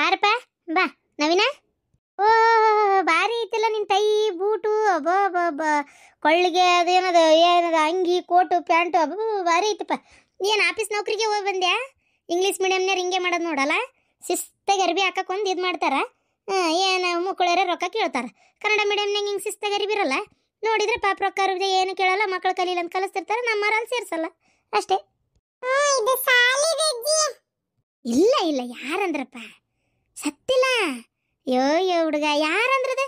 ಬಾರಪ್ಪ ಬಾ ನವೀನ. ಓ ಭಾರಿ ಐತಿಲ್ಲ ನಿನ್ನ ಟೈ ಬೂಟು ಅಬ್ಬ ಕೊಳ್ಳಿಗೆ ಏನದ ಅಂಗಿ ಕೋಟು ಪ್ಯಾಂಟು ಅಬ್ಬ ಭಾರಿ ಐತಪ್ಪ. ಏನು ಆಫೀಸ್ ನೌಕರಿಗೆ ಹೋಗಿ ಬಂದ್ಯಾ? ಇಂಗ್ಲೀಷ್ ಮೀಡಿಯಮ್ನಾರು ಹಿಂಗೆ ಮಾಡೋದು ನೋಡಲ್ಲ, ಶಿಸ್ತಾಗಿ ಅರ್ಬಿ ಹಾಕೊಂಡು ಇದು ಮಾಡ್ತಾರೆ. ಏನು ಮುಕ್ಕಳರೆ ರೊಕ್ಕ ಕೇಳ್ತಾರೆ. ಕನ್ನಡ ಮೀಡಿಯಮ್ನಾಗ ಹಿಂಗೆ ಶಿಸ್ತಾಗಿ ಅರಿಬಿರಲ್ಲ, ನೋಡಿದ್ರೆ ಪಾಪ ರೊಕ್ಕ ಅರಿವಿದೆ ಏನು ಕೇಳಲ್ಲ, ಮಕ್ಕಳು ಕಲೀಲಿ ಅಂತ ಕಲಿಸ್ತಿರ್ತಾರೆ, ನಮ್ಮರಲ್ಲಿ ಸೇರಿಸಲ್ಲ ಅಷ್ಟೇ. ಇಲ್ಲ ಇಲ್ಲ ಯಾರಂದ್ರಪ್ಪ ಸತ್ತಿಲ್ಲ. ಯೋ ಯೋ ಹುಡುಗ ಯಾರಂದ್ರದ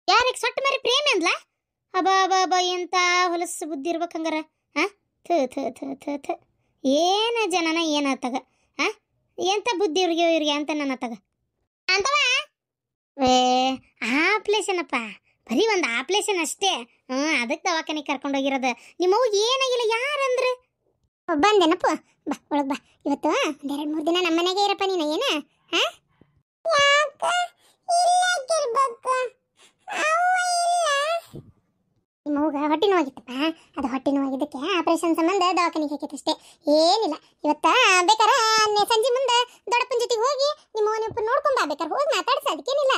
ಯಾರಿಗೆ ಸೊಟ್ಟ ಮರಿ ಪ್ರೇಮಿ ಅಂದ್ಲ? ಅಬಾ ಎಂತ ಹೊಲಸು ಬುದ್ಧಿ ಇರ್ಬೇಕಂಗಾರ. ಥು ಥು ಥು ಥು ಥು ಏನ ಜನನ ಏನಾತಗ ಎಂತ ಬುದ್ಧಿ ಇವ್ರಿಗೆ ಅಂತ ನನ್ನ ತಗ ಅಂತವ. ಆಪ್ಲೇಷನ್ ಅಪ್ಪ, ಬರೀ ಒಂದು ಆಪ್ಲೇಷನ್ ಅಷ್ಟೇ. ಅದಕ್ಕೆ ದವಾಖಾನೆ ಕರ್ಕೊಂಡೋಗಿರೋದು. ನಿಮ್ಮವು ಏನಾಗಿಲ್ಲ ಯಾರಂದ್ರೆ ಬಂದೇನಪ್ಪ. ಬಾ ಒಳಗೆ ಬಾ. ಇವತ್ತು ಒಂದೆರಡು 3 ದಿನ ನಮ್ಮ ಮನೆಗೆ ಇರಪ್ಪ ನೀನು. ಏನ ನಿಮ್ಮವ್ಗ ಹೊಟ್ಟೆ ನೋವಾಗಿತ್ತಪ್ಪ. ಅದು ಹೊಟ್ಟೆ ನೋವಾಗಿದ್ದಕ್ಕೆ ಆಪರೇಷನ್ ಸಂಬಂಧ ದವಾಖಾನೆಗೆ ಹಾಕಿತ್ತಷ್ಟೇ, ಏನಿಲ್ಲ. ಇವತ್ತ ಬೇಕಾರ ಸಂಜೆ ಮುಂದೆ ದೊಡ್ಡಪ್ಪನ ಜೊತೆಗೆ ಹೋಗಿ ನಿಮ್ಮ ನೋಡ್ಕೊಂಡ್ ಬಾ. ಬೇಕಾರೆ ಹೋಗಿ ಮಾತಾಡ್ಸ, ಅದಕ್ಕೇನಿಲ್ಲ.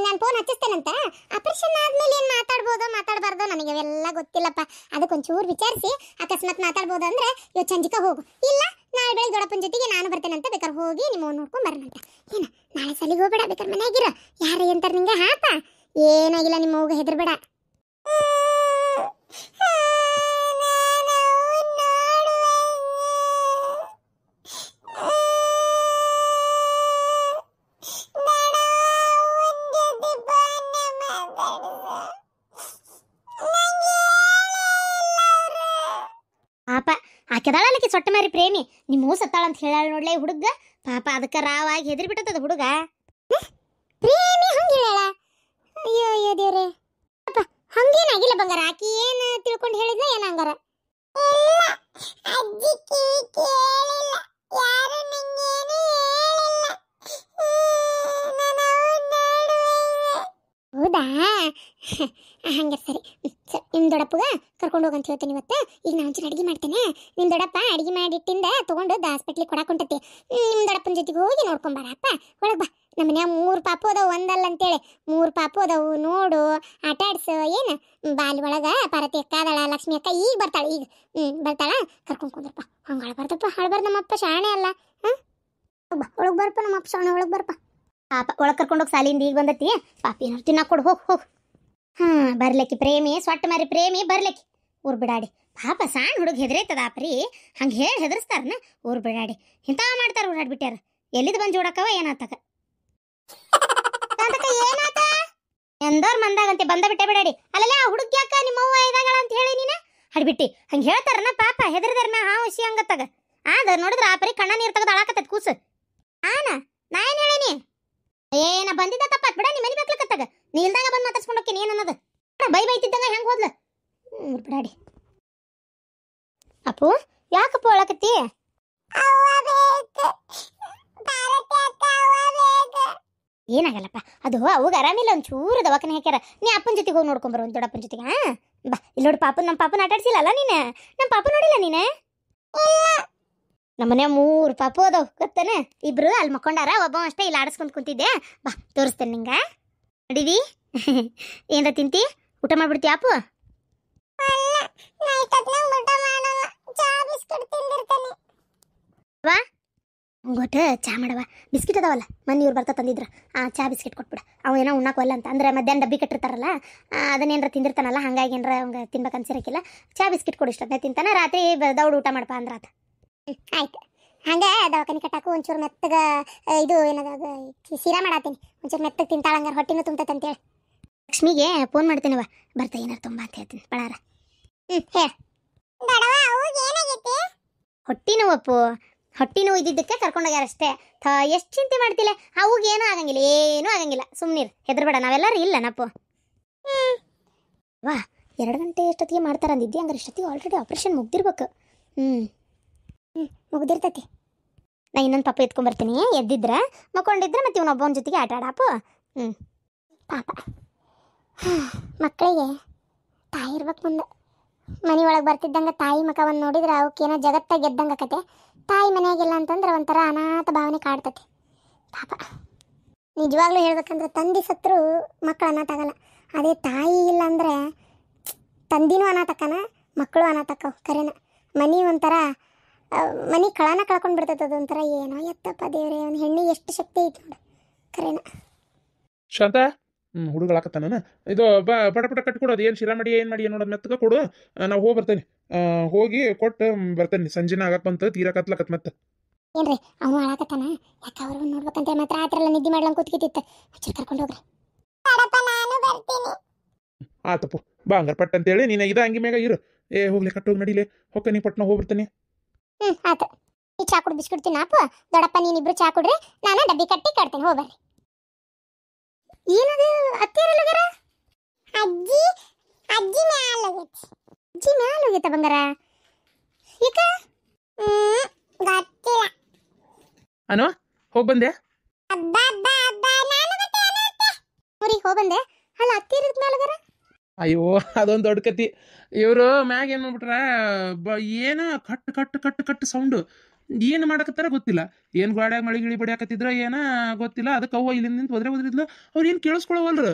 ನಾನು ಫೋನ್ ಹಚ್ಚಿಸ್ತೇನಂತ. ಆಪರೇಷನ್ ಆದ್ಮೇಲೆ ಏನು ಮಾತಾಡ್ಬೋದೋ ಮಾತಾಡಬಾರ್ದೋ ನನಗೆ ಅವೆಲ್ಲ ಗೊತ್ತಿಲ್ಲಪ್ಪ. ಅದಕ್ಕೊಂಚೂರು ವಿಚಾರಿಸಿ ಅಕಸ್ಮಾತ್ ಮಾತಾಡ್ಬೋದು ಅಂದ್ರೆ ಇವತ್ತು ಸಂಜಿಕ ಹೋಗು, ಇಲ್ಲ ನಾಳೆ ಬೆಳಗ್ಗೆ ದೊಡ್ಡಪ್ಪನ ಜೊತೆಗೆ ನಾನು ಬರ್ತೇನಂತ. ಬೇಕಾದ್ರೆ ಹೋಗಿ ನಿಮ್ಮ ನೋಡ್ಕೊಂಡ್ ಬರೋಣಂತ. ಏನ ನಾಳೆ ಸಲಿಗೆ ಹೋಗ್ಬೇಡ, ಬೇಕಾದ್ರೆ ಮನೆಯಾಗಿರ. ಯಾರು ಎಂತಾರೆ ನಿಂಗೆ ಹಾಪ, ಏನಾಗಿಲ್ಲ. ನಿಮ್ಮ ಅವ್ಗ ಹೆದರ್ಬೇಡ. ಪಾಪ ಆಕೆದಾಳಕ್ಕೆ ಸೊಟ್ಟ ಮಾರಿ ಪ್ರೇಮಿ. ನಿಮ್ಮ ಸತ್ತಾಳ ಅಂತ ಹೇಳ ನೋಡ್ಲೆ ಹುಡುಗ. ಪಾಪ ಅದಕ್ಕೆ ರಾವಾಗಿ ಹೆದರಿ ಬಿಟ್ಟದ ಹುಡುಗ. ಪ್ರೇಮಿ ಹಂಗೆ ಹೇಳ. ಅಯ್ಯೋ ಅಯ್ಯೋ ದೇವ್ರೆ, ಹಂಗೇನಾಗಿಲ್ಲ ಬಂಗಾರ. ಆಕಿ ಏನು ತಿಳ್ಕೊಂಡು ಹೇಳಿದ್ನ ಏನ ಹಂಗಾರ? ಹೌದಾ, ಹಂಗೆ ಸರಿ. ನಿಮ್ಮ ದೊಡ್ಡಪ್ಪಗ ಕರ್ಕೊಂಡು ಹೋಗಂತ ಹೇಳ್ತೇನೆ ಇವತ್ತು. ಈಗ ನಾನು ಒಂಚೂರು ಅಡುಗೆ ಮಾಡ್ತೇನೆ. ನಿಮ್ಮ ದೊಡ್ಡಪ್ಪ ಅಡುಗೆ ಮಾಡಿಟ್ಟಿಂದ ತೊಗೊಂಡು ಹಾಸ್ಪಿಟ್ಲಿಗೆ ಕೊಡಾಕೊಂಟತಿ. ನಿಮ್ಮ ದೊಡ್ಡಪ್ಪನ ಜೊತೆಗೆ ಹೋಗಿ ನೋಡ್ಕೊಂಬಾರಪ್ಪ. ಒಳಗೆ ಬಾ. ನಮ್ಮ ಮನ್ಯಾಗ 3 ಪಾಪು ಅದಾವು, ಒಂದಲ್ಲ ಅಂತೇಳಿ 3 ಪಾಪು ಅದಾವು. ನೋಡು, ಆಟ ಆಡ್ಸು. ಏನು ಬಾಲಿ ಒಳಗೆ ಪಾರ್ವತಿ ಅಕ್ಕ ಅದಾಳ, ಲಕ್ಷ್ಮಿ ಅಕ್ಕ ಈಗ ಬರ್ತಾಳೆ. ಈಗ ಬರ್ತಾಳ, ಕರ್ಕೊಂಡು ಕುಂದ್ರಪ್ಪ. ಹಂಗೆ ಅಳಬಾರ್ದಪ್ಪ, ಅಳಬಾರ್ದು. ನಮ್ಮಪ್ಪ ಶಾಣೆ ಅಲ್ಲ. ಬಾ ಒಳಗೆ ಬರಪ್ಪ. ನಮ್ಮಪ್ಪ ಶಾಣೆ, ಒಳಗೆ ಬರಪ್ಪ. ಪಾಪ ಒಳಗೆ ಕರ್ಕೊಂಡೋಗಿ ಸಾಲಿಯಿಂದ ಈಗ ಬಂದತಿ. ಪಾಪ ಏನಾರು ತಿನ್ನಾಕ ಕೊಡು, ಹೋಗಿ. ಬರ್ಲಿಕ್ಕೆ ಪ್ರೇಮಿ, ಸೊಟ್ಟ ಮಾರಿ ಪ್ರೇಮಿ ಬರ್ಲಿಕ್ಕೆ. ಊರ್ ಬಿಡಾಡಿ. ಪಾಪ ಸಣ್ಣ ಹುಡುಗ ಹೆದರೈತದ ಆಪ್ರಿ. ಹಂಗೆ ಹೇಳಿ ಹೆದರ್ಸ್ತಾರನ. ಊರ್ ಬಿಡಾಡಿ ಇಂಥ ಮಾಡ್ತಾರ. ಓಡಾಡ್ಬಿಟ್ಟಾರ. ಎಲ್ಲಿದ್ ಬಂದು ಜೋಡಕ್ಕವ ಏನಾತಕ ಏನಾತ ಎಂದೋರ್ ಮಂದಾಗಂತೆ ಬಂದ ಬಿಟ್ಟೆ ಬಿಡಾಡಿ. ಅಲ್ಲಲ್ಲ ಆ ಹುಡುಗ ಯಾಕ ನಿಮ್ಮವ್ವ ಇದಾಗಳ ಅಂತ ಹೇಳಿ ನೀನ ಹಡ್ಬಿಟ್ಟಿ. ಹಂಗೆ ಹೇಳ್ತಾರನ. ಪಾಪ ಹೆದರ್ದಾರನ ಹುಸಿ ಹಂಗತ್ತಾಗ. ಆದ ನೋಡಿದ್ರ ಆಪರಿ ಕಣ್ಣ ನೀರು ತೆಗೆದು ಅಳಾಕತ್ತದ ಕೂಸು. ನಾ ಏನ್ ಹೇಳೀನಿ? ಏನ ಬಂದಿದ್ದ ತಪ್ಪಾತ್ ಬಿಡ. ನಿಮ್ಮ ಮನೆ ಬೇಕ್ಲಕತ್ತಾಗ ನೀ ಇಲ್ದಾಗ ಬಂದು ಮಾತಾಡ್ಸ್ಕೊಂಡು ಹೋಗ್ತೀನಿ. ಏನನ್ನೋದು ಬೈತಿದ್ದಂಗ ಹೆಂಗೆ ಹೋದ್ಲ ಬಿಡಾಡಿ. ಅಪ್ಪು ಯಾಕಪ್ಪ ಒಳಕತ್ತಿ? ಏನಾಗಲ್ಲಪ್ಪ, ಅದು ಅವಾಗ ಆರಾಮಿಲ್ಲ. ಒಂಚೂರು ದವಾಖಾನೆ ಹಾಕ್ಯಾರ. ನೀ ಅಪ್ಪನ ಜೊತೆಗೆ ಹೋಗಿ ನೋಡ್ಕೊಂಬರೋ, ಒಂದು ದೊಡ್ಡಪ್ಪನ ಜೊತೆಗೆ. ಬಾ ಇಲ್ಲಿ ನೋಡಿ. ನಮ್ಮ ಪಾಪನ ಆಟ ಆಡ್ಸಿಲ್ಲಲ್ಲ ನೀನು? ನಮ್ಮ ಪಾಪ ನೋಡಿಲ್ಲ ನೀನು? ನಮ್ಮನೆ 3 ಪಾಪು ಅದಾವ ಗೊತ್ತೇನೆ. 2 ಅಲ್ಲಿ ಮಕ್ಕೊಂಡಾರ, ಒಬ್ಬ ಅಷ್ಟೇ ಇಲ್ಲಿ ಆಡಿಸ್ಕೊಂಡು ಕುಂತಿದ್ದೆ. ಬಾ ತೋರಿಸ್ತೇನೆ ನಿಂಗ. ನಡೀವಿ. ಏನ್ರ ತಿಂತಿ? ಊಟ ಮಾಡ್ಬಿಡ್ತೀಯ ಅಪ್ಪು? ವಾ ಗೊಟ್ಟು ಚಾ ಮಾಡವ. ಬಿಸ್ಕಿಟ್ ಅದಾವಲ್ಲ, ಮನೆ ಇವ್ರು ಬರ್ತಾ ತಂದಿದ್ರ. ಚಾ ಬಿಸ್ಕಿಟ್ ಕೊಟ್ಬಿಡ. ಅವ ಏನೋ ಉಣ್ಣಾಕಲ್ಲ ಅಂತ ಅಂದ್ರೆ ಮಧ್ಯಾಹ್ನ ಡಬ್ಬಿ ಕಟ್ಟಿರ್ತಾರಲ್ಲ, ಅದನ್ನೇನ್ರ ತಿಂದಿರ್ತಾನಲ್ಲ, ಹಂಗಾಗಿ ಏನಾರ ಅವಂಗೆ ತಿನ್ಬೇಕು ಅನ್ಸಿರಕ್ಕಿಲ್ಲ. ಚಾ ಬಿಸ್ಕಿಟ್ ಕೊಡಿ, ಇಷ್ಟೊತ್ತೇ ತಿಂತಾನೆ. ರಾತ್ರಿ ದೌಡ್ ಊಟ ಮಾಡಪ್ಪ ಅಂದ್ರ ಆತ. ಆಯ್ತು. ಹಂಗೆ ದವಾಖಾನೆ ಕಟ್ಟಾಕು ಒಂಚೂರು ಮೆತ್ತಗ ಇದು ಏನದ ಸೀರಾ ಮಾಡತ್ತೀನಿ. ಒಂಚೂರು ಮೆತ್ತಗೆ ತಿಂತಾಳ, ಹಂಗಾರೆ ಹೊಟ್ಟಿನೂ ತುಂಬತೈತೆ ಅಂತೇಳಿ. ಲಕ್ಷ್ಮಿಗೆ ಫೋನ್ ಮಾಡ್ತೇನವ, ಬರ್ತಾ ಏನಾರು ತುಂಬ ಅಂತ ಹೇಳ್ತೀನಿ ಬಳಾರ. ಹೇಳ. ಹೊಟ್ಟಿ ನೋವಪ್ಪು, ಹೊಟ್ಟಿ ನೋವು ಇದ್ದಿದ್ದಕ್ಕೆ ಕರ್ಕೊಂಡೋಗ್ಯಾರ ಅಷ್ಟೇ. ಎಷ್ಟು ಚಿಂತೆ ಮಾಡ್ತಿಲ್ಲ. ಅವಾಗ ಏನೂ ಆಗಂಗಿಲ್ಲ, ಏನೂ ಆಗಂಗಿಲ್ಲ. ಸುಮ್ಮನಿರು, ಹೆದರ್ಬೇಡ. ನಾವೆಲ್ಲರೂ ಇಲ್ಲ ನಪ್ಪು. ವಾ 2 ಗಂಟೆ ಎಷ್ಟೊತ್ತಿಗೆ ಮಾಡ್ತಾರಂದಿದ್ದಿ. ಹಂಗಾರೆ ಇಷ್ಟೊತ್ತಿಗೆ ಆಲ್ರೆಡಿ ಆಪ್ರೇಷನ್ ಮುಗ್ದಿರ್ಬೇಕು. ಮುಗ್ದಿರ್ತೈತಿ. ನಾ ಇನ್ನೊಂದು ಪಪ್ಪ ಎತ್ಕೊಂಡ್ಬರ್ತೀನಿ, ಎದ್ದಿದ್ರ ಮಕ್ಕೊಂಡಿದ್ರೆ ಮತ್ತೆ ಇವನೊಬ್ಬನ ಜೊತೆಗೆ ಆಟ ಆಡಾಪು. ಪಾಪ ಮಕ್ಕಳಿಗೆ ತಾಯಿ ಇರ್ಬೇಕು ಮುಂದೆ. ಮನೆ ಒಳಗೆ ಬರ್ತಿದ್ದಂಗೆ ತಾಯಿ ಮುಖವನ್ನು ನೋಡಿದ್ರೆ ಅವಕ್ಕೇನೋ ಜಗತ್ತಾಗ ಗೆದ್ದಂಗೆ ಆಕತೆ. ತಾಯಿ ಮನೆಯಾಗಿಲ್ಲ ಅಂತಂದ್ರೆ ಒಂಥರ ಅನಾಥ ಭಾವನೆ ಕಾಡ್ತತಿ. ಪಾಪ ನಿಜವಾಗ್ಲೂ ಹೇಳ್ಬೇಕಂದ್ರೆ ತಂದೆ ಸತ್ರು ಮಕ್ಕಳು ಅನಾಥ ಆಗಲ್ಲ. ಅದೇ ತಾಯಿ ಇಲ್ಲ ಅಂದರೆ ತಂದಿನೂ ಅನಾಥಕ್ಕನ, ಮಕ್ಕಳು ಅನಾಥಕ್ಕವು. ಕರೆನ ಮನೆ ಒಂಥರ ಮನೆ ಕಳನ ಕಳ್ಕೊಂಡು ಬಿಡ್ತೈತೆ. ಅದೊಂಥರ ಏನೋ ಎತ್ತಪ್ಪ ದೇವ್ರೆ, ಒಂದು ಹೆಣ್ಣಿಗೆ ಎಷ್ಟು ಶಕ್ತಿ ಐತಿ ನೋಡು. ಕರೆನ ಶಾಂತ ಹುಡುಗಳಾಕತ್ತಾನ ಇದು ಪಟ ಪಟ ಕಟ್ಕೊಡು. ಅದು ಏನು ಶಿರಾ ಮಾಡಿ ಏನು ಮಾಡಿ ನೋಡೋದು ಮೆತ್ತಗ ಕೊಡು. ನಾವು ಹೋಗಿ ಬರ್ತೇನೆ, ಹೋಗಿ ಕೊಟ್ಟು ಬರ್ತೇನೆ. ಸಂಜೆನ ಆಗಕ್ಕೆ ಬಂತು, ತೀರಾ ಕತ್ಲಕತ್ ಮತ್ತೆ. ಏನ್ರಿ ಅವನು ಹಾಳಾಕತ್ತಾನ? ಯಾಕೆ ಅವ್ರು ನೋಡ್ಬೇಕಂತ ಮಾತ್ರ ಆ ಥರ ಎಲ್ಲ ನಿದ್ದೆ ಮಾಡ್ಲಂಗೆ ಕೂತ್ಕಿತ್ತಿತ್ತು. ಹಚ್ಚಿ ಕರ್ಕೊಂಡು ಹೋಗ್ರಿ. ನಾನು ಬರ್ತೀನಿ. ಆತಪ್ಪು ಬಾ ಹಂಗಾರ ಪಟ್ ಅಂತೇಳಿ ನೀನು ಇದ ಹಂಗಿ ಮ್ಯಾಗ ಇರು. ಹೋಗ್ಲಿ ಕಟ್ಟೋಗಿ ನಡಿಲೆ, ಹೊಕ್ಕ ನೀ ಪಟ್ನ ಹೋಗ್ಬಿಡ್ತೇನೆ. ಆಯ್ತು. ಈ ಚಾ ಕುಡ್ ಬಿಸ್ಕಿಟ್ ತಿನ್ನಾಪ. ದೊಡ್ಡಪ್ಪ ನೀನಿಬ್ರು ಚಾ ಕುಡ್ರಿ, ನಾನು ಡಬ್ಬಿ ಕಟ್ಟಿ ಕಟ್ತೀನಿ. ಹೋಗ್ಬರ್ರಿ. ಏನದು ಅತ್ತೇರಲ್ಲೋಗ್ಯಾರ? ಅಜ್ಜಿ ಅಜ್ಜಿ ಮ್ಯಾಲ ಹೋಗೈತಿ. ಅಜ್ಜಿ ಮ್ಯಾಲ ಹೋಗೈತ ಬಂಗಾರ? ಈಗ ಗೊತ್ತಿಲ್ಲ. ಅನು ಹೋಗಿ ಬಂದೆ? ಊರಿಗೆ ಹೋಗಿ ಬಂದೆ. ಅಲ್ಲ ಅತ್ತೇರದ ಮ್ಯಾಲ ಹೋಗ್ಯಾರ? ಅಯ್ಯೋ ಅದೊಂದು ದೊಡ್ಡ ಕತಿ. ಇವರು ಮ್ಯಾಗ ಏನು ಮಾಡ್ಬಿಟ್ರ, ಏನೋ cut cut cut cut sound. ಏನು ಮಾಡಕತ್ತಾರ ಗೊತ್ತಿಲ್ಲ. ಏನು ಗಾಡ್ಯಾಗ ಮಳಿ ಗಿಳಿ ಬಡಿಯಾಕತ್ತಿದ್ರ ಏನ ಗೊತ್ತಿಲ್ಲ. ಅದಕ್ಕೆ ಅವ್ವ ಇಲ್ಲಿಂದ ನಿಂತು ಒದ್ರಿದ್ಲು. ಅವ್ರು ಏನು ಕೇಳಿಸ್ಕೊಳವಲ್ರು.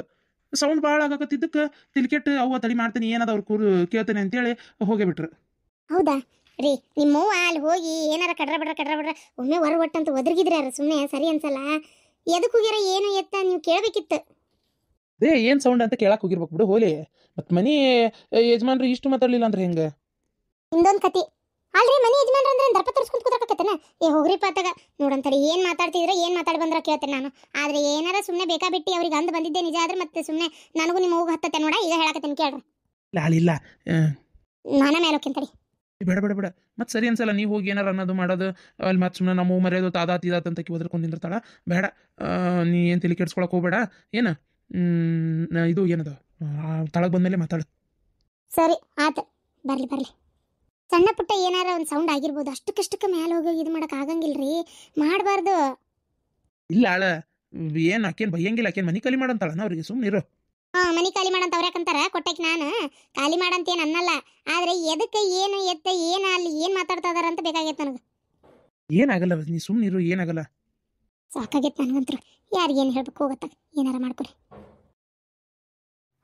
ಸೌಂಡ್ ಭಾಳ ಆಗಕತ್ತಿದ್ದಕ್ಕೆ ತಿಲ್ಕೆಟ್ಟು ಅವ್ವ ತಡಿ ಮಾಡ್ತೀನಿ, ಏನದ ಅವ್ರು ಕೂರು ಕೇಳ್ತೇನೆ ಅಂತೇಳಿ ಹೋಗೇ ಬಿಟ್ರು. ಹೌದಾ ರೀ? ನಿಮ್ಮವ್ವ ಅಲ್ಲಿ ಹೋಗಿ ಏನಾರ ಕಡ್ರ ಬಿಡ್ರ ಒಮ್ಮೆ ಹೊರಗೊಟ್ಟಂತ ಒದರ್ಗಿದ್ರೆ ಸುಮ್ಮನೆ ಸರಿ ಅನ್ಸಲ್ಲ. ಎದಕ್ಕೆ ಹೋಗ್ಯಾರ ಏನು ಎತ್ತ ನೀವು ಕೇಳಬೇಕಿತ್ತು. ಏನು ಸೌಂಡ್ ಅಂತ ಕೇಳಕ್ಕೆ ಹೋಗಿರ್ಬೇಕು ಬಿಡು. ಹೋಲಿ ಮತ್ತು ಮನಿ ಯಜಮಾನ್ರಿ ಇಷ್ಟು ಮಾತಾಡಲಿಲ್ಲ ಅಂದ್ರೆ ಹೆಂಗೆ? ಇಂದೊಂದು ಕತಿ ಅಲ್ರಿ. ಮನಿ ಯಜಮಾನ್ರ ಅಂದ್ರೆ ದರ್ಪ ತರಿಸ್ಕೊಂತ ಕೂತಾಕತ್ತೇನ? ಹೋಗ್ರಿಪ್ಪ ಅತ್ತಾಗ ನೋಡಂತಾರೆ. ಏನು ಮಾತಾಡ್ತಿದ್ರೆ ಏನು ಮಾತಾಡಿ ಬಂದ್ರೆ ಕೇಳ್ತೇನೆ ನಾನು. ಆದರೆ ಏನಾರ ಸುಮ್ಮನೆ ಬೇಕಾಬಿಟ್ಟು ಅವ್ರಿಗೆ ಅಂದು ಬಂದಿದ್ದೆ ನಿಜ ಆದ್ರೆ ಮತ್ತೆ ಸುಮ್ಮನೆ ನನಗೂ ನಿಮ್ಮ ಹೋಗಿ ಹತ್ತತ್ತೆ ನೋಡ. ಈಗ ಹೇಳಕತ್ತೇನೆ ಕೇಳ್ರಿ. ಇಲ್ಲ ನಾನ ಮೇಲೆ ಹೋಗ್ತೇನೆ. ಬೇಡ ಬೇಡ ಬೇಡ ಮತ್ತೆ ಸರಿ ಅನ್ಸಲ್ಲ. ನೀವು ಹೋಗಿ ಏನಾರು ಅನ್ನೋದು ಮಾಡೋದು ಅಲ್ಲಿ ಮತ್ತೆ ಸುಮ್ಮನೆ ನಮ್ಮ ಮರ್ಯಾದು ತಾದಾತ್ ಇದಾತ್ ಅಂತ ಒದ್ರಕೊಂಡು ನಿಂದಿರ್ತಾಳ. ಬೇಡ, ನೀ ಏನು ತಲೆ ಕೆಡ್ಸ್ಕೊಳಕ್ಕೆ ಹೋಗ್ಬೇಡ. ಏನು ಇದು ಏನದು ತಳಗೆ ಬಂದಮೇಲೆ ಮಾತಾಡು. ಸರಿ ಆಯ್ತು, ಬರ್ಲಿ. ಸಣ್ಣ ಪುಟ್ಟ ಏನಾರ ಒಂದು ಸೌಂಡ್ ಆಗಿರ್ಬೋದು. ಅಷ್ಟಕ್ಕಷ್ಟಕ್ಕೆ ಮೇಲೆ ಹೋಗಿ ಇದು ಮಾಡಕ್ಕೆ ಆಗಂಗಿಲ್ರಿ, ಮಾಡಬಾರ್ದು. ಇಲ್ಲ ಆಳ ಏನು ಆಕೇನು ಬೈಯಂಗಿಲ್ಲ. ಆಕೇನು ಮನೆ ಖಾಲಿ ಮಾಡಂತಾಳ ಅವ್ರಿಗೆ, ಸುಮ್ಮನೆ ಇರು. ಮನಿ ಖಾಲಿ ಮಾಡಂತ ಅವ್ರ್ಯಾಕಂತಾರ ಕೊಟ್ಟಕ್ಕೆ ನಾನು ಖಾಲಿ ಮಾಡಂತೇನು ಅನ್ನಲ್ಲ. ಆದರೆ ಎದಕ್ಕೆ ಏನು ಎತ್ತ ಏನು ಅಲ್ಲಿ ಏನು ಮಾತಾಡ್ತಾ ಇದಾರ ಅಂತ ಬೇಕಾಗೈತೆ ನನಗೆ. ಏನಾಗಲ್ಲ, ನೀ ಸುಮ್ಮನೆ ಇರು, ಏನಾಗಲ್ಲ. ಸಾಕಾಗೈತೆ ನನಗಂತರು. ಯಾರಿಗೇನು ಹೇಳ್ಬೇಕು ಹೋಗತ್ತಾಗ ಏನಾರ ಮಾಡ್ಕೊರಿ.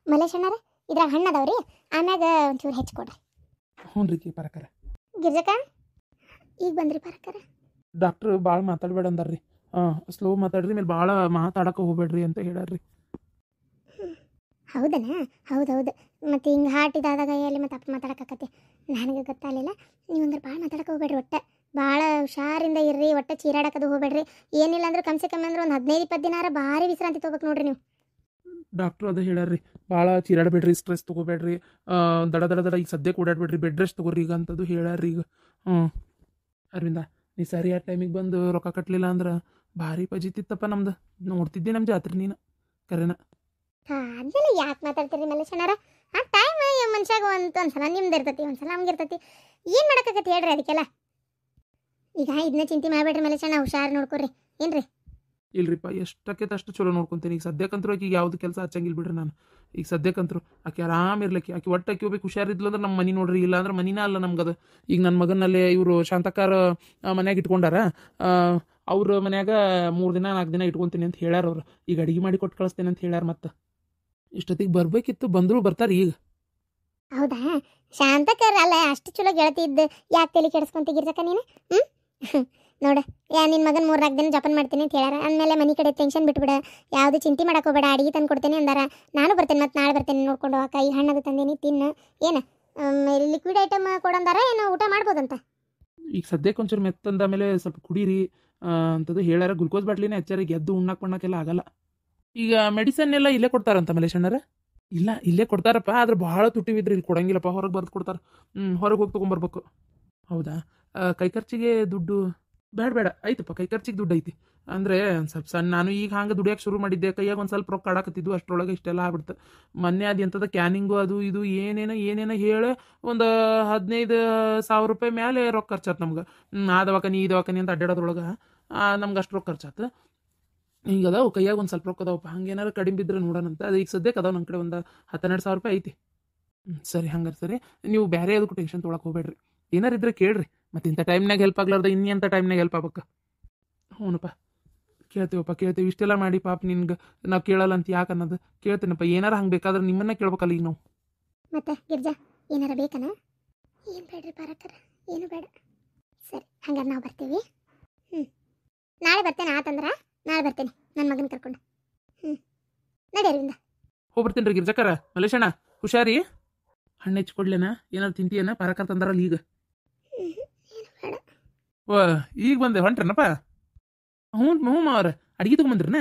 ಮಲೇಶಣ್ಣರ ಇದ್ರಾಗ ಹಣ್ಣದವ್ರಿ, ಆಮ್ಯಾಗ ಒಂಚೂರು ಹೆಚ್ಚಿಕೊಡ್ರಿ. ಹ್ಞೂ ರೀ ಪರಕರ. ಗಿರ್ಜಕ್ಕ ಈಗ ಬಂದ್ರಿ ಪರಕರ? ಡಾಕ್ಟ್ರು ಭಾಳ ಮಾತಾಡ್ಬೇಡ ಅಂದಾರ್ರಿ. ಸ್ಲೋ ಮಾತಾಡ್ರಿ, ಮೇಲೆ ಭಾಳ ಮಾತಾಡಕ್ಕೆ ಹೋಗ್ಬೇಡ್ರಿ ಅಂತ ಹೇಳ್ಯಾರ್ರಿ. ಹೌದನ? ಹೌದು. ಮತ್ತು ಹಿಂಗೆ ಹಾರ್ಟ್ ಇದಾದಾಗ ಎಲ್ಲಿ ಮತ್ತೆ ಅಪ್ಪ ಮಾತಾಡೋಕ್ಕಾಕತಿ. ನನಗೆ ಗೊತ್ತಾಗಲಿಲ್ಲ. ನೀವು ಅಂದ್ರೆ ಭಾಳ ಮಾತಾಡಕ್ಕೆ ಹೋಗ್ಬೇಡ್ರಿ. ಒಟ್ಟೆ ಭಾಳ ಹುಷಾರಿಂದ ಇರ್ರಿ. ಒಟ್ಟೆ ಚೀರಾಡೋಕ್ಕದು ಹೋಗ್ಬೇಡ್ರಿ. ಏನಿಲ್ಲ ಅಂದ್ರೆ ಕಮ್ಸೆ ಕಮ್ಮಿ ಅಂದ್ರೆ ಒಂದು 15-20 ದಿನ ಭಾರಿ ವಿಶ್ರಾಂತಿ ತೊಗೋಬೇಕು ನೋಡ್ರಿ ನೀವು. ಡಾಕ್ಟ್ರು ಅದು ಹೇಳ್ಯಾರ್ರಿ, ಭಾಳ ಚೀರಾಡಬೇಡ್ರಿ, ಸ್ಟ್ರೆಸ್ ತೊಗೋಬೇಡ್ರಿ, ದಡ ಈಗ ಸದ್ಯಕ್ಕೆ ಓಡಾಡ್ಬೇಡ್ರಿ, ಬೆಡ್ ರೆಸ್ಟ್ ತೊಗೋರಿ ಈಗ ಅಂತದ್ದು ಹೇಳ್ಯಾರ್ರಿ ಈಗ. ಅರವಿಂದ, ನೀ ಸರಿಯಾದ ಟೈಮಿಗೆ ಬಂದು ರೊಕ್ಕ ಕಟ್ಟಲಿಲ್ಲ ಅಂದ್ರೆ ಭಾರಿ ಪಜಿತಿತ್ತಪ್ಪ ನಮ್ದು. ನೋಡ್ತಿದ್ದೆ ನಮ್ಮ ಜಾತ್ರೆ ನೀನು ಕರೆನ. ಅದೆಲ್ಲ ಯಾಕೆ ಮಾತಾಡ್ತೀರಿ ಮಲ್ಲೇಶಣ್ಣರ? ಆ ಟೈಮ್ ಮನುಷ್ಯಾಗ ಒಂದ್ಸಲ ನಿಮ್ದು ಇರ್ತೈತಿ, ಒಂದ್ಸಲ ನಮ್ಗೆ ಇರ್ತೈತಿ. ಏನು ಮಾಡೋಕ್ಕಾಗತ್ತೆ ಹೇಳ್ರಿ ಅದಕ್ಕೆಲ್ಲ. ಈಗ ಇದನ್ನ ಚಿಂತೆ ಮಾಡಬೇಡ್ರಿ ಮಲ್ಲೇಶಣ್ಣ, ಹುಷಾರು ನೋಡ್ಕೊರಿ. ಏನ್ರಿ? ಇಲ್ರಿಪ್ಪ, ಎಷ್ಟಕ್ಕೆ ಅಷ್ಟು ಚಲೋ ನೋಡ್ಕೊತೀನಿ. ಈಗ ಸದ್ಯಕ್ಕಂತರೂ ಆಕಿಗೆ ಯಾವ್ದು ಕೆಲಸ ಹಚ್ಚಂಗಿಲ್ಲ ಬಿಡ್ರಿ ನಾನು. ಈಗ ಸದ್ಯಕ್ಕಂತರೂ ಆಕೆ ಆರಾಮ್ ಇರ್ಲಿಕ್ಕೆ. ಆಕೆ ಒಟ್ಟಾಕಿ ಹೋಗ್ಬೇಕು ಹುಷಾರಿದ್ಲು ಅಂದ್ರೆ ನಮ್ಮ ಮನೆ ನೋಡ್ರಿ. ಇಲ್ಲ ಅಂದ್ರೆ ಮನಿನ ಅಲ್ಲ ನಮ್ಗದು. ಈಗ ನನ್ನ ಮಗನಲ್ಲಿ ಇವರು ಶಾಂತಕಾರ ಮನ್ಯಾಗ ಇಟ್ಕೊಂಡಾರ. ಅವ್ರ ಮನ್ಯಾಗ 3 ದಿನ 4 ದಿನ ಇಟ್ಕೊತೀನಿ ಅಂತ ಹೇಳ್ಯಾರ ಅವ್ರು. ಈಗ ಅಡುಗೆ ಮಾಡಿ ಕೊಟ್ಟು ಕಳಿಸ್ತೇನೆ ಅಂತ ಹೇಳ್ಯಾರ. ಮತ್ತೆ ಇಷ್ಟೊತ್ತಿಗೆ ಬರ್ಬೇಕಿತ್ತು, ಬಂದರೂ ಬರ್ತಾರೆ ಈಗ. ಹೌದಾ? ಶಾಂತಕರ್ ಅಲ್ಲ ಅಷ್ಟು ಚಲೋ ಗೆಳತಿ ಇದ್ದು ಯಾಕೆ ತಲೆ ಕೆಡಿಸ್ಕೊಂತಿಗಿರ್ತಕ್ಕ ನೀನು? ನೋಡ, ನಿನ್ನ ಮಗನ 3-4 ದಿನ ಜಪಾನ್ ಮಾಡ್ತೀನಿ ಅಂತ ಹೇಳ್ಯಾರ. ಅಂದಮೇಲೆ ಮನೆ ಕಡೆ ಟೆನ್ಷನ್ ಬಿಟ್ಬಿಡ, ಯಾವುದು ಚಿಂತೆ ಮಾಡಕ್ಕೆ ಹೋಗಬೇಡ. ಅಡಿಗೆ ತಂದು ಕೊಡ್ತೇನೆ ಅಂದಾರ. ನಾನು ಬರ್ತೇನೆ, ಮತ್ತು ನಾಳೆ ಬರ್ತೇನೆ ನೋಡ್ಕೊಂಡು ಹೋಗಕ್ಕ. ಈ ಹಣ್ಣದು ತಂದೇನಿ, ತಿನ್ನು. ಏನು ಲಿಕ್ವಿಡ್ ಐಟಮ್ ಕೊಡಂದಾರ ಏನೋ ಊಟ ಮಾಡ್ಬೋದಂತ? ಈಗ ಸದ್ಯಕ್ಕೆ ಒಂಚೂರು ಮೆತ್ತಂದ ಮೇಲೆ ಸ್ವಲ್ಪ ಕುಡೀರಿ ಅಂತದ್ದು ಹೇಳ್ಯಾರ. ಗ್ಲುಕೋಸ್ ಬಾಟ್ಲಿನೇ ಹಚ್ಚಾರಿಗೆ, ಎದ್ದು ಉಣ್ಣಕ್ಕೆಲ್ಲ ಆಗಲ್ಲ. ಈಗ ಮೆಡಿಸನ್ ಎಲ್ಲ ಇಲ್ಲೇ ಕೊಡ್ತಾರಂತ ಮಲೇಶಣ್ಣರ? ಇಲ್ಲ ಇಲ್ಲೇ ಕೊಡ್ತಾರಪ್ಪ, ಆದ್ರೆ ಭಾಳ ತುಟ್ಟಿವಿದ್ರಿ ಇಲ್ಲಿ ಕೊಡಂಗಿಲ್ಲಪ್ಪ, ಹೊರಗೆ ಬರ್ದು ಕೊಡ್ತಾರೆ. ಹೊರಗೆ ಹೋಗಿ ತೊಗೊಂಬರ್ಬೇಕು. ಹೌದಾ? ಕೈ ಖರ್ಚಿಗೆ ದುಡ್ಡು ಬೇಡ ಐತಪ್ಪ, ಕೈ ಖರ್ಚಿಗೆ ದುಡ್ಡು ಐತಿ. ಅಂದರೆ ಒಂದು ಸ್ವಲ್ಪ ಸಣ್ಣ ನಾನು ಈಗ ಹಂಗೆ ದುಡಿಯೋಕೆ ಶುರು ಮಾಡಿದ್ದೆ, ಕೈಯಾಗ ಒಂದು ಸ್ವಲ್ಪ ರೊಕ್ಕ ಆಡಕತ್ತಿದ್ದು, ಅಷ್ಟರೊಳಗೆ ಇಷ್ಟೆಲ್ಲ ಆಗ್ಬಿಡ್ತು. ಮೊನ್ನೆ ಅದು ಎಂಥದ್ದು ಕ್ಯಾನಿಂಗು ಅದು ಇದು ಏನೇನೋ ಹೇಳಿ ಒಂದು 15,000 ರೂಪಾಯಿ ಮೇಲೆ ರೊಕ್ಕ ಖರ್ಚಾತು ನಮ್ಗೆ. ಆ ದವಾಖಾನಿ ಈ ದವಾಖಾನಿ ಅಂತ ಅಡ್ಡಾಡೋದ್ರೊಳಗೆ ನಮ್ಗೆ ಅಷ್ಟು ರೊಕ್ಕ ಖರ್ಚಾತು. ಈಗ ಅದಾವು ಕೈಯಾಗ ಒಂದು ಸ್ವಲ್ಪ ರೊಕ್ಕ ಅದಾವಪ್ಪ, ಹಂಗೇನಾರು ಕಡಿಮೆ ಬಿದ್ದರೆ ನೋಡೋಣಂತ. ಅದು ಈಗ ಸದ್ಯಕ್ಕೆ ಅದಾವ ನನ್ನ ಕಡೆ ಒಂದು 12,000 ರೂಪಾಯಿ ಐತಿ. ಸರಿ, ಹಂಗಾರೆ ಸರಿ. ನೀವು ಬೇರೆ ಅದಕ್ಕೂ ಟೆನ್ಷನ್ ತೊಗೊಳಕ್ಕೆ ಹೋಗ್ಬೇಡ್ರಿ. ಏನಾರು ಇದ್ರೆ ಕೇಳ್ರಿ. ಮತ್ತು ಇಂಥ ಟೈಮ್ನಾಗ ಹೆಲ್ಪ್ ಆಗ್ಲಾರ್ದ ಇನ್ನೆಂಥ ಟೈಮ್ನಾಗ ಹೆಲ್ಪ್ ಆಗ್ಬೇಕ. ಹ್ಞೂನಪ್ಪ, ಕೇಳ್ತೀವಿ. ಇಷ್ಟೆಲ್ಲ ಮಾಡಿ ಪಾಪ ನಿನ್ಗೆ ನಾವು ಕೇಳಲ್ಲ ಅಂತ ಯಾಕೆ ಅನ್ನೋದು ಕೇಳ್ತೀನಪ್ಪ. ಏನಾರು ಹಂಗೆ ಬೇಕಾದ್ರೆ ನಿಮ್ಮನ್ನ ಕೇಳ್ಬೇಕಲ್ಲ ಈಗ ನಾವು. ಮತ್ತೆ ಗಿರ್ಜಾ ಏನಾರ ಬೇಕನ? ಏನು ಬೇಡ್ರಿ ಪಾರಕ್ಕರ, ಏನು ಬೇಡ. ಸರಿ, ಹಂಗಾರೆ ನಾವು ಬರ್ತೀವಿ. ನಾಳೆ ಬರ್ತೇನೆ ಆತಂದ್ರ, ನಾಳೆ ಬರ್ತೇನೆ ನನ್ನ ಮಗನ ಕರ್ಕೊಂಡು. ನಡಿ ಅರವಿಂದ. ಹೋಗ್ಬರ್ತೀನಿ ರೀ ಗಿರ್ಜಕ್ಕರ. ಮಲೇಶಣ್ಣ ಹುಷಾರಿ. ಹಣ್ಣು ಹೆಚ್ಚಿಕೊಡ್ಲೇನ? ಏನಾರು ತಿಂತೀಯನ? ಪಾರಕರ್ ತಂದಾರಲ್ಲ ಈಗ. ಏನು ಬೇಡ. ಈಗ ಬಂದೆ ಹೊಂಟ್ರನಪ್ಪ? ಹ್ಞೂ ಮಾವ್ರ ಅಡಿಗೆ ತಗೊಂಬಂದ್ರನ?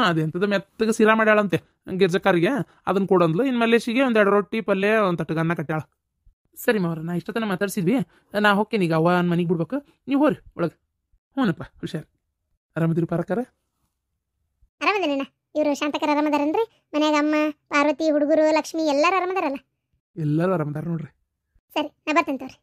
ಅದೆಂಥದ್ದು ಮೆತ್ತಗೆ ಸಿರಾ ಮಾಡ್ಯಾಳಂತೆ ಗಿರ್ಜಕ್ಕಾರಿಗೆ, ಅದನ್ನ ಕೊಡಂದ್ಲು. ಇನ್ನು ಮಲ್ಲೇಶಿಗೆ 2 ರೊಟ್ಟಿ ಪಲ್ಯ, ಒಂದು ತಟ್ಟಗೆ ಅನ್ನ ಕಟ್ಟಾಳ. ಸರಿ ಮಾವ್ರ, ನಾ ಇಷ್ಟೊತ್ತನ ಮಾತಾಡ್ಸಿದ್ವಿ. ನಾ ಹೋಗ್ತೇನೆ ಈಗ. ಅವ್ವ ಮನೆಗೆ ಬಿಡ್ಬೇಕು, ನೀವು ಹೋರಿ ಒಳಗೆ. ಹ್ಞೂನಪ್ಪ, ಹುಷಾರು. ಆರಾಮದಿರಿ ಪಾರಕರ? ಆರಾಮದೇನ? ಇವರು ಶಾಂತಕರ ಆರಾಮದಾರನ್ರಿ? ಮನ್ಯಾಗ ಅಮ್ಮ, ಪಾರ್ವತಿ, ಹುಡುಗರು, ಲಕ್ಷ್ಮಿ ಎಲ್ಲರೂ ಆರಾಮದಾರಲ್ಲ? ಎಲ್ಲರೂ ಆರಾಮದಾರ ನೋಡ್ರಿ. ಸರಿ, ನಾ ಬರ್ತೇನೆ ತೋರಿ.